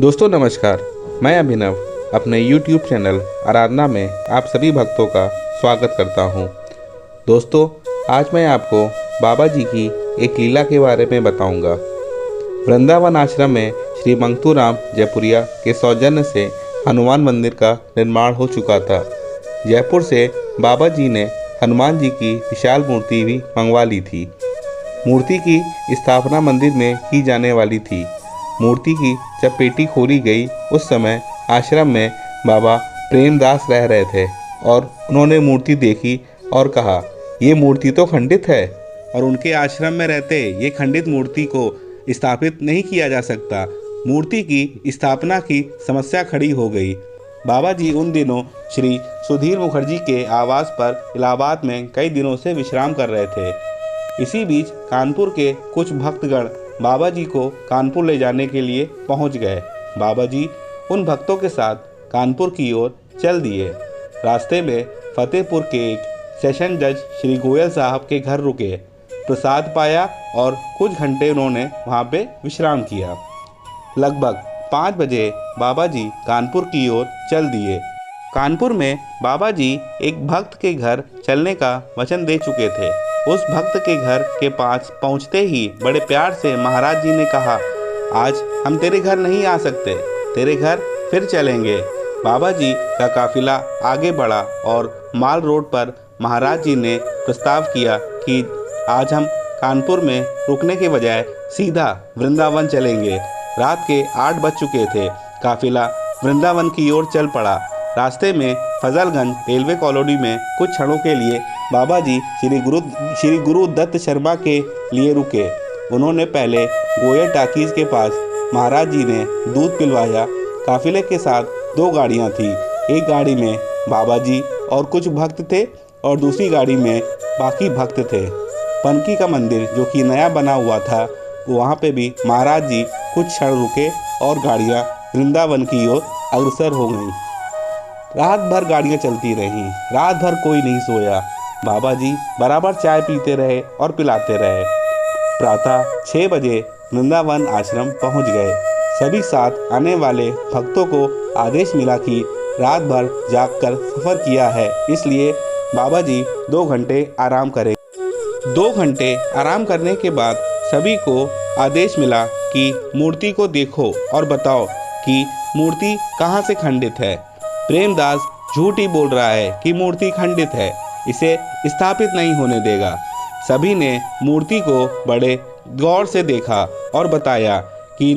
दोस्तों नमस्कार, मैं अभिनव अपने YouTube चैनल आराधना में आप सभी भक्तों का स्वागत करता हूं। दोस्तों, आज मैं आपको बाबा जी की एक लीला के बारे में बताऊंगा। वृंदावन आश्रम में श्री मंगतूराम जयपुरिया के सौजन्य से हनुमान मंदिर का निर्माण हो चुका था। जयपुर से बाबा जी ने हनुमान जी की विशाल मूर्ति भी मंगवा ली थी। मूर्ति की स्थापना मंदिर में की जाने वाली थी। मूर्ति की जब पेटी खोली गई उस समय आश्रम में बाबा प्रेमदास रह रहे थे और उन्होंने मूर्ति देखी और कहा, ये मूर्ति तो खंडित है और उनके आश्रम में रहते ये खंडित मूर्ति को स्थापित नहीं किया जा सकता। मूर्ति की स्थापना की समस्या खड़ी हो गई। बाबा जी उन दिनों श्री सुधीर मुखर्जी के आवास पर इलाहाबाद में कई दिनों से विश्राम कर रहे थे। इसी बीच कानपुर के कुछ भक्तगण बाबा जी को कानपुर ले जाने के लिए पहुंच गए। बाबा जी उन भक्तों के साथ कानपुर की ओर चल दिए। रास्ते में फतेहपुर के एक सेशन जज श्री गोयल साहब के घर रुके, प्रसाद पाया और कुछ घंटे उन्होंने वहां पे विश्राम किया। लगभग 5 बजे बाबा जी कानपुर की ओर चल दिए। कानपुर में बाबा जी एक भक्त के घर चलने का वचन दे चुके थे। उस भक्त के घर के पास पहुंचते ही बड़े प्यार से महाराज जी ने कहा, आज हम तेरे घर नहीं आ सकते, तेरे घर फिर चलेंगे। बाबा जी का काफिला आगे बढ़ा और माल रोड पर महाराज जी ने प्रस्ताव किया कि आज हम कानपुर में रुकने के बजाय सीधा वृंदावन चलेंगे। रात के 8 बज चुके थे। काफिला वृंदावन की ओर चल पड़ा। रास्ते में फजलगंज रेलवे कॉलोनी में कुछ क्षणों के लिए बाबा जी श्री गुरु दत्त शर्मा के लिए रुके। उन्होंने पहले गोयल टाकीज के पास महाराज जी ने दूध पिलवाया। काफिले के साथ 2 गाड़ियां थी। एक गाड़ी में बाबा जी और कुछ भक्त थे और दूसरी गाड़ी में बाकी भक्त थे। पनकी का मंदिर जो कि नया बना हुआ था, वहाँ पे भी महाराज जी कुछ क्षण रुके और गाड़ियाँ वृंदावन की ओर अग्रसर हो गईं। रात भर गाड़ियाँ चलती रहीं। रात भर कोई नहीं सोया। बाबा जी बराबर चाय पीते रहे और पिलाते रहे। प्रातः 6 बजे वृंदावन आश्रम पहुंच गए। सभी साथ आने वाले भक्तों को आदेश मिला कि रात भर जागकर सफ़र किया है, इसलिए बाबा जी 2 घंटे आराम करें। 2 घंटे आराम करने के बाद सभी को आदेश मिला कि मूर्ति को देखो और बताओ कि मूर्ति कहाँ से खंडित है। प्रेमदास झूठ ही बोल रहा है कि मूर्ति खंडित है, इसे स्थापित नहीं होने देगा। सभी ने मूर्ति को बड़े गौर से देखा और बताया कि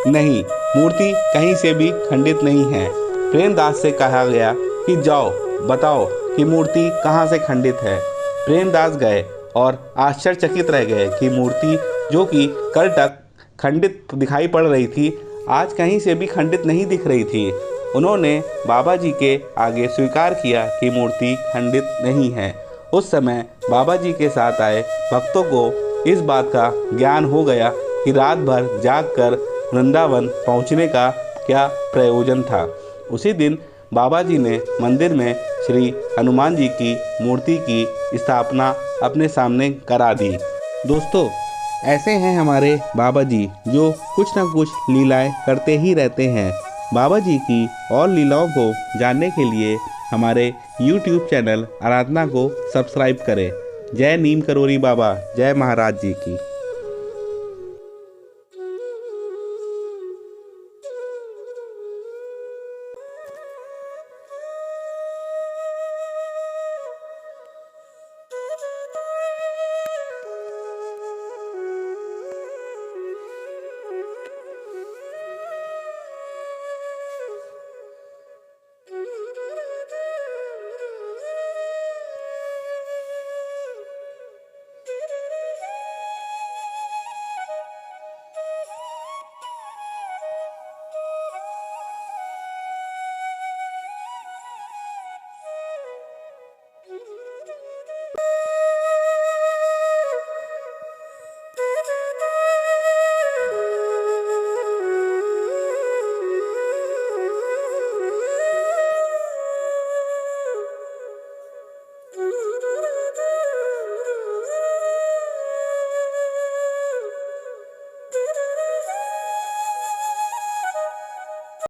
नहीं, मूर्ति कहीं से भी खंडित नहीं है। प्रेमदास से कहा गया कि जाओ बताओ कि मूर्ति कहाँ से खंडित है। प्रेमदास गए और आश्चर्यचकित रह गए कि मूर्ति जो कि कल तक खंडित दिखाई पड़ रही थी, आज कहीं से भी खंडित नहीं दिख रही थी। उन्होंने बाबा जी के आगे स्वीकार किया कि मूर्ति खंडित नहीं है। उस समय बाबा जी के साथ आए भक्तों को इस बात का ज्ञान हो गया कि रात भर जागकर वृंदावन पहुंचने का क्या प्रयोजन था। उसी दिन बाबा जी ने मंदिर में श्री हनुमान जी की मूर्ति की स्थापना अपने सामने करा दी। दोस्तों, ऐसे हैं हमारे बाबा जी जो कुछ न कुछ लीलाएं करते ही रहते हैं। बाबा जी की और लीलाओं को जानने के लिए हमारे YouTube चैनल आराधना को सब्सक्राइब करें। जय नीम करोरी बाबा, जय महाराज जी की।